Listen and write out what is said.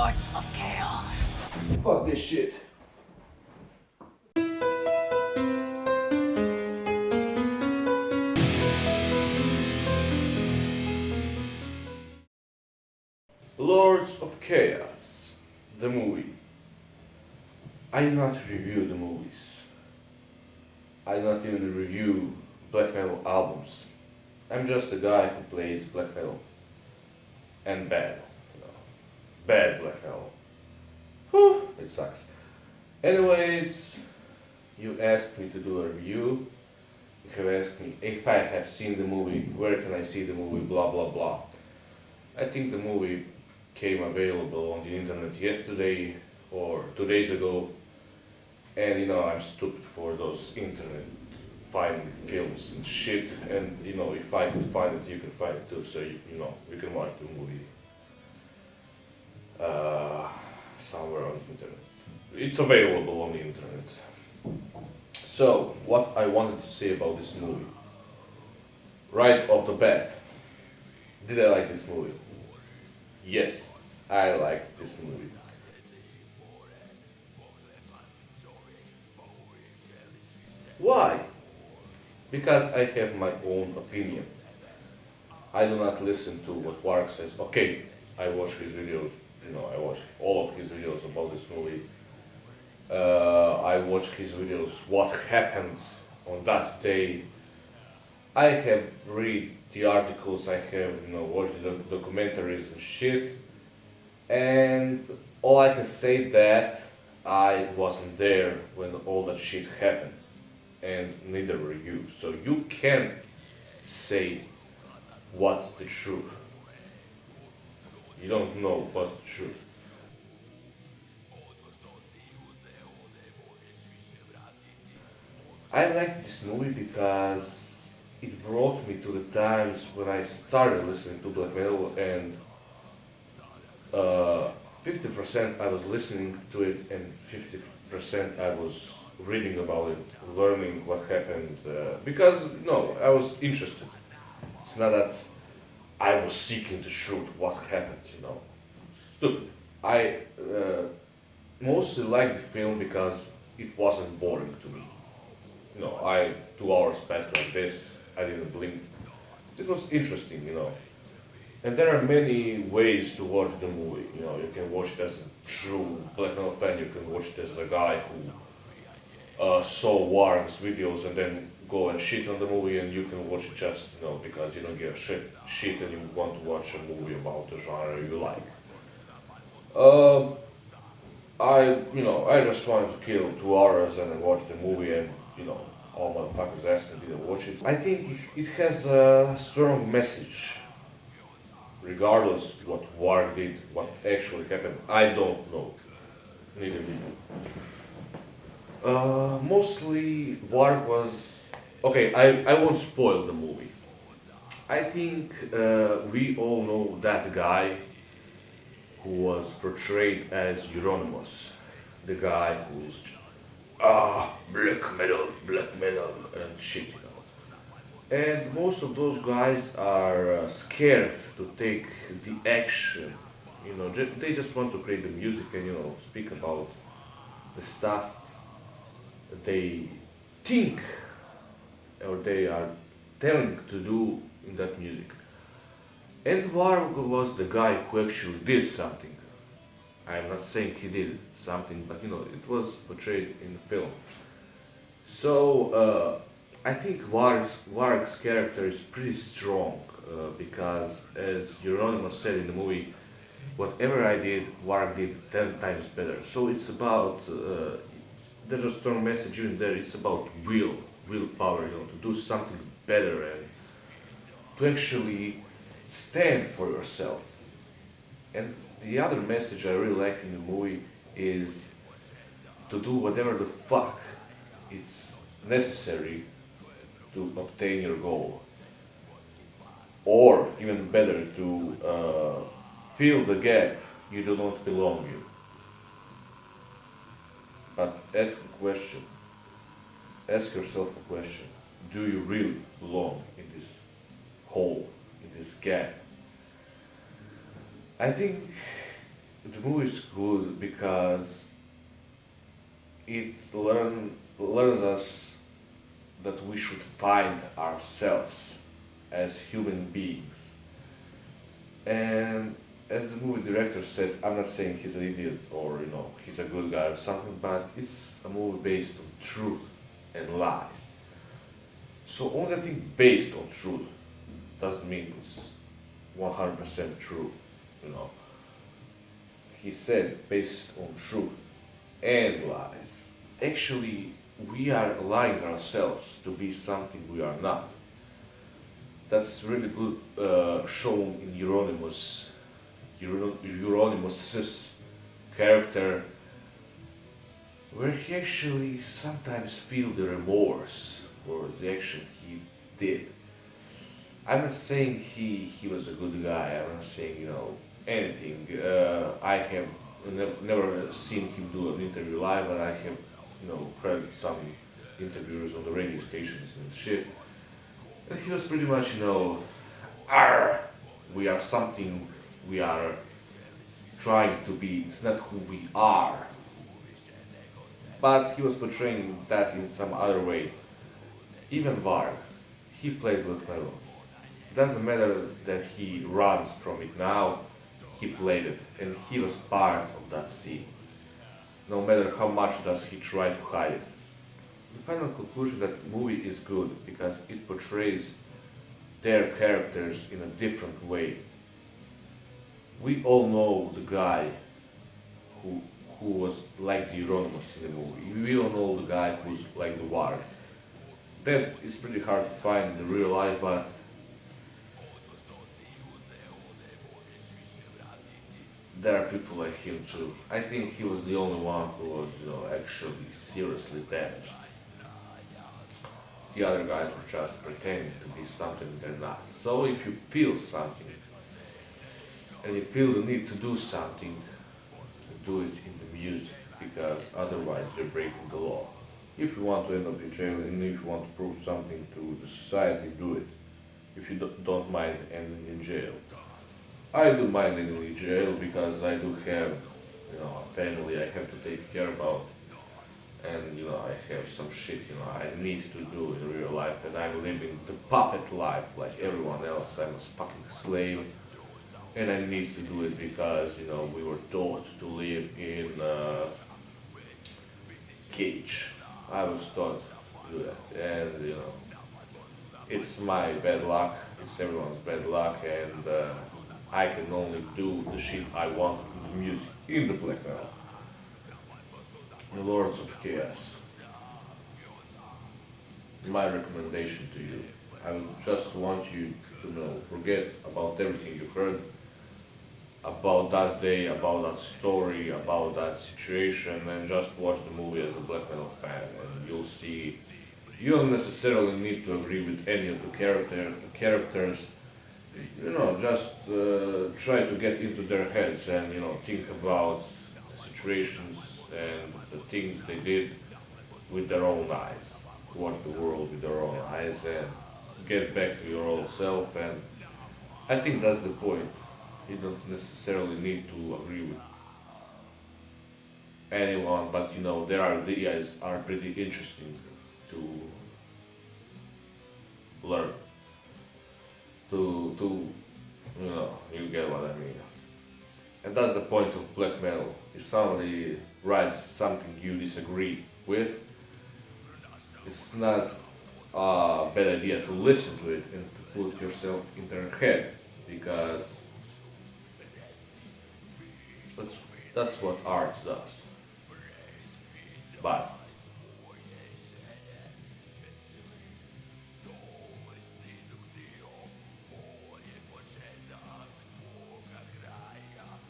Lords of Chaos. Fuck this shit. Lords of Chaos, the movie. I do not review the movies. I do not even review black metal albums. I'm just a guy who plays black metal. And bad. You know, bad black metal. Whew, it sucks. Anyways, you asked me to do a review. You have asked me if I have seen the movie, where can I see the movie, blah blah blah. I think the movie came available on the internet yesterday or 2 days ago, and I'm stupid for those internet finding films and shit, and if I could find it, you can find it too, so you can watch the movie somewhere on the internet. It's available on the internet. So, what I wanted to say about this movie, right off the bat, did I like this movie? Yes, I liked this movie. Why? Because I have my own opinion. I do not listen to what Wark says. Okay, I watch his videos, I watch all of his videos about this movie. I watch his videos, what happened on that day. I have read the articles, I have watched the documentaries and shit, and all I can say that I wasn't there when all that shit happened, and neither were you. So you can't say what's the truth. You don't know what's the truth. I like this movie because it brought me to the times when I started listening to black metal, and 50% I was listening to it and 50% I was reading about it, learning what happened, because no, I was interested. It's not that I was seeking the truth, what happened, Stupid. I mostly liked the film because it wasn't boring to me. 2 hours passed like this, I didn't blink. It was interesting. And there are many ways to watch the movie. You can watch it as a true black metal fan, you can watch it as a guy who saw Warren's videos and then go and shit on the movie, and you can watch it just, because you don't give a shit and you want to watch a movie about the genre you like. I just wanted to kill 2 hours and then watch the movie, and all motherfuckers asked me to watch it. I think it has a strong message. Regardless what War did, what actually happened, I don't know. Neither do you. Mostly War was okay. I won't spoil the movie. I think we all know that guy who was portrayed as Euronymous, the guy who's black metal and shit. And most of those guys are scared to take the action. They just want to create the music and speak about the stuff that they think or they are telling to do in that music. And Varg was the guy who actually did something. I'm not saying he did something, but it was portrayed in the film. So I think Varg's character is pretty strong, because, as Euronymous said in the movie, whatever I did, Varg did 10 times better. So it's about, there's a strong message in there, it's about willpower, to do something better and to actually stand for yourself. And the other message I really like in the movie is to do whatever the fuck it's necessary to obtain your goal. Or, even better, to fill the gap you do not belong in. But ask yourself a question. Do you really belong in this hole, in this gap? I think The movie is good because learns us that we should find ourselves as human beings. And as the movie director said, I'm not saying he's an idiot or he's a good guy or something, but it's a movie based on truth and lies. So only thing based on truth doesn't mean it's 100% true. You know, he said based on truth and lies. Actually, we are lying ourselves to be something we are not. That's really good shown in Euronymous' character, where he actually sometimes feel the remorse for the action he did. I'm not saying he was a good guy. I'm not saying anything. I have never seen him do an interview live, but I have heard some interviews on the radio stations and shit. And he was pretty much "Arr, we are something we are trying to be. It's not who we are." But he was portraying that in some other way. Even Varg, he played with metal. Doesn't matter that he runs from it now, he played it, and he was part of that scene. No matter how much does he try to hide it. The final conclusion that the movie is good because it portrays their characters in a different way. We all know the guy who who was like the Euronymous in the movie. We all know the guy who's like the Warg. That is pretty hard to find in the real life, but there are people like him too. I think he was the only one who was, actually seriously damaged. The other guys were just pretending to be something they're not. So if you feel something and you feel the need to do something, do it in the music because otherwise you're breaking the law. If you want to end up in jail and if you want to prove something to the society, do it. If you don't mind ending in jail. I do mind ending in jail because I do have, a family I have to take care about. And, I have some shit, I need to do in real life and I'm living the puppet life like everyone else. I'm a fucking slave. And I need to do it because, we were taught to live in a cage. I was taught to do that. And, it's my bad luck. It's everyone's bad luck. And I can only do the shit I want in the music, in the black metal. The Lords of Chaos. My recommendation to you. I would just want you to forget about everything you heard about that day, about that story, about that situation, and just watch the movie as a black metal fan, and you'll see. You don't necessarily need to agree with any of the characters. Just try to get into their heads and think about the situations and the things they did with their own eyes. Watch the world with their own eyes and get back to your old self. And I think that's the point. You don't necessarily need to agree with anyone, but their ideas are pretty interesting to learn. To you get what I mean. And that's the point of black metal. If somebody writes something you disagree with, it's not a bad idea to listen to it and to put yourself in their head because that's what art does. Bye.